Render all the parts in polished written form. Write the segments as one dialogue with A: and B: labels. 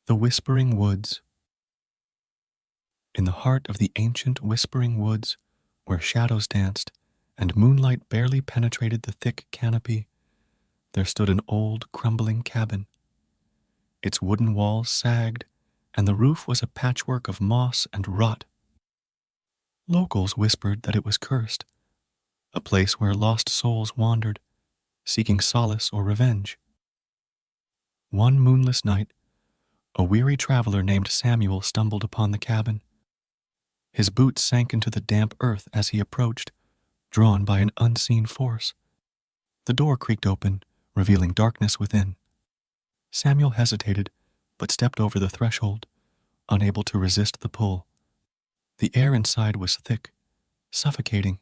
A: The Whispering Woods. In the heart of the ancient whispering woods, where shadows danced and moonlight barely penetrated the thick canopy, there stood an old, crumbling cabin. Its wooden walls sagged, and the roof was a patchwork of moss and rot. Locals whispered that it was cursed, a place where lost souls wandered, seeking solace or revenge. One moonless night, a weary traveler named Samuel stumbled upon the cabin. His boots sank into the damp earth as he approached, drawn by an unseen force. The door creaked open, revealing darkness within. Samuel hesitated, but stepped over the threshold, unable to resist the pull. The air inside was thick, suffocating.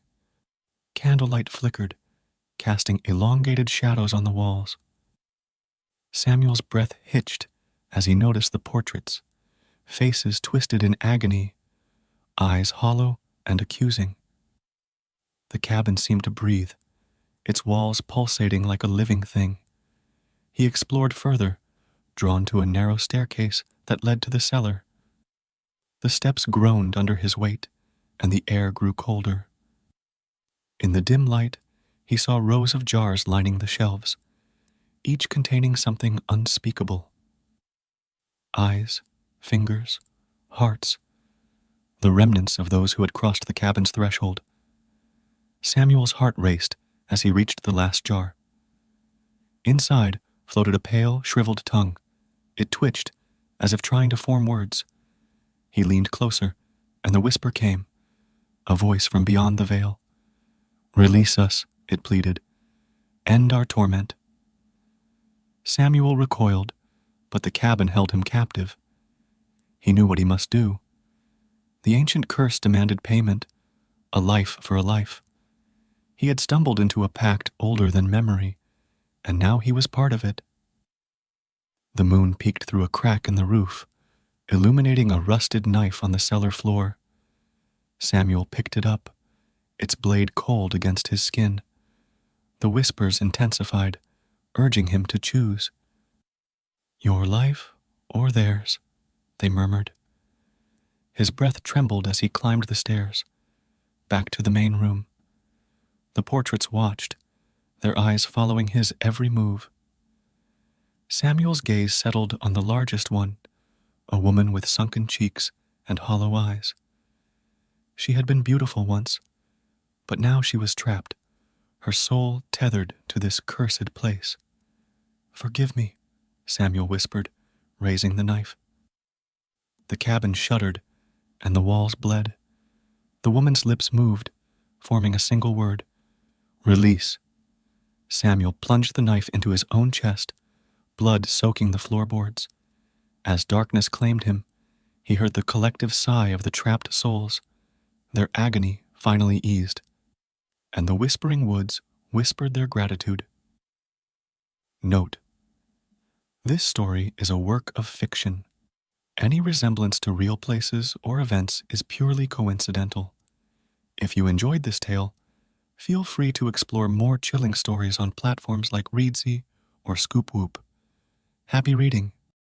A: Candlelight flickered, casting elongated shadows on the walls. Samuel's breath hitched as he noticed the portraits, faces twisted in agony, eyes hollow and accusing. The cabin seemed to breathe, its walls pulsating like a living thing. He explored further, drawn to a narrow staircase that led to the cellar. The steps groaned under his weight, and the air grew colder. In the dim light, he saw rows of jars lining the shelves, each containing something unspeakable. Eyes, fingers, hearts, the remnants of those who had crossed the cabin's threshold. Samuel's heart raced as he reached the last jar. Inside floated a pale, shriveled tongue. It twitched, as if trying to form words. He leaned closer, and the whisper came, a voice from beyond the veil. "Release us," it pleaded. "End our torment." Samuel recoiled, but the cabin held him captive. He knew what he must do. The ancient curse demanded payment, a life for a life. He had stumbled into a pact older than memory, and now he was part of it. The moon peeked through a crack in the roof, illuminating a rusted knife on the cellar floor. Samuel picked it up, its blade cold against his skin. The whispers intensified, urging him to choose. "Your life or theirs," they murmured. His breath trembled as he climbed the stairs, back to the main room. The portraits watched, their eyes following his every move. Samuel's gaze settled on the largest one, a woman with sunken cheeks and hollow eyes. She had been beautiful once, but now she was trapped, her soul tethered to this cursed place. "Forgive me," Samuel whispered, raising the knife. The cabin shuddered, and the walls bled. The woman's lips moved, forming a single word: "Release." Samuel plunged the knife into his own chest, blood soaking the floorboards. As darkness claimed him, he heard the collective sigh of the trapped souls. Their agony finally eased, and the whispering woods whispered their gratitude. Note: this story is a work of fiction. Any resemblance to real places or events is purely coincidental. If you enjoyed this tale, feel free to explore more chilling stories on platforms like Readsy or Scoop Whoop. Happy reading!